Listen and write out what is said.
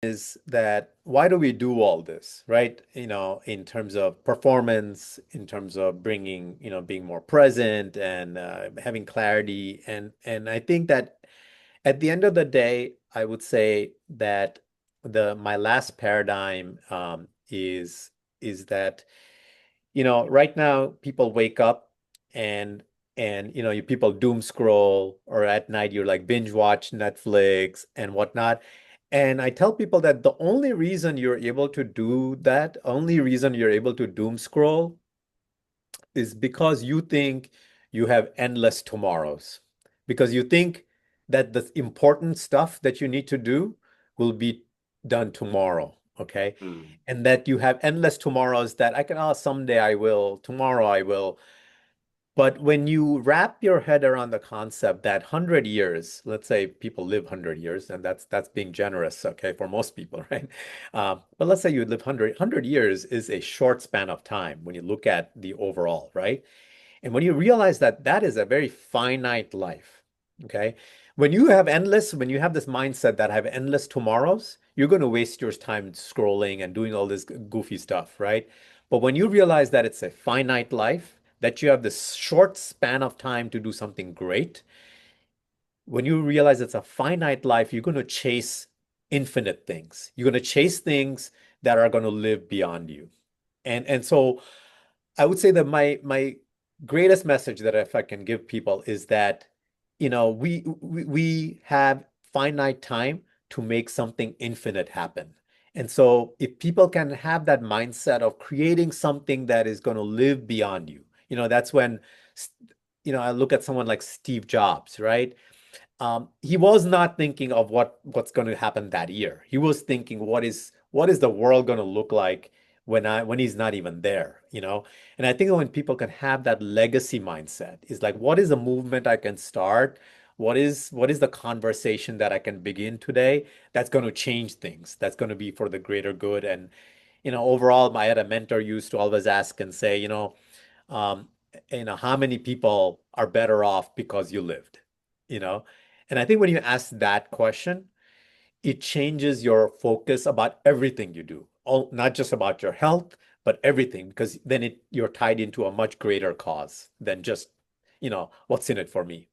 is that why do we do all this, right? In terms of performance, in terms of bringing, being more present and having clarity. And I think that at the end of the day, I would say that the my last paradigm is that right now people wake up and you people doom scroll, or at night you're like binge watch Netflix and whatnot. And I tell people that the only reason you're able to do that, only reason you're able to doom scroll is because you think you have endless tomorrows. Because you think that the important stuff that you need to do will be done tomorrow, okay? Mm. And that you have endless tomorrows that I can, oh, someday I will, tomorrow I will. But when you wrap your head around the concept that 100 years, let's say people live 100 years, and that's being generous, okay, for most people, right? But let's say you live 100 years is a short span of time when you look at the overall, right? And when you realize that that is a very finite life, okay? When you have this mindset that I have endless tomorrows, you're going to waste your time scrolling and doing all this goofy stuff, right? But when you realize that it's a finite life, that you have this short span of time to do something great, when you realize it's a finite life, you're going to chase infinite things. You're going to chase things that are going to live beyond you. And so I would say that my greatest message that if I can give people is that, we have finite time to make something infinite happen. And so if people can have that mindset of creating something that is going to live beyond you, that's when, I look at someone like Steve Jobs, right? He was not thinking of what's going to happen that year. He was thinking, what is the world going to look like when he's not even there, you know? And I think when people can have that legacy mindset, is like, what is a movement I can start? What is the conversation that I can begin today that's going to change things, that's going to be for the greater good? And overall, I had a mentor used to always ask and say, um, how many people are better off because you lived, you know? And I think when you ask that question, it changes your focus about everything you do, all, not just about your health, but everything, because then you're tied into a much greater cause than just, what's in it for me.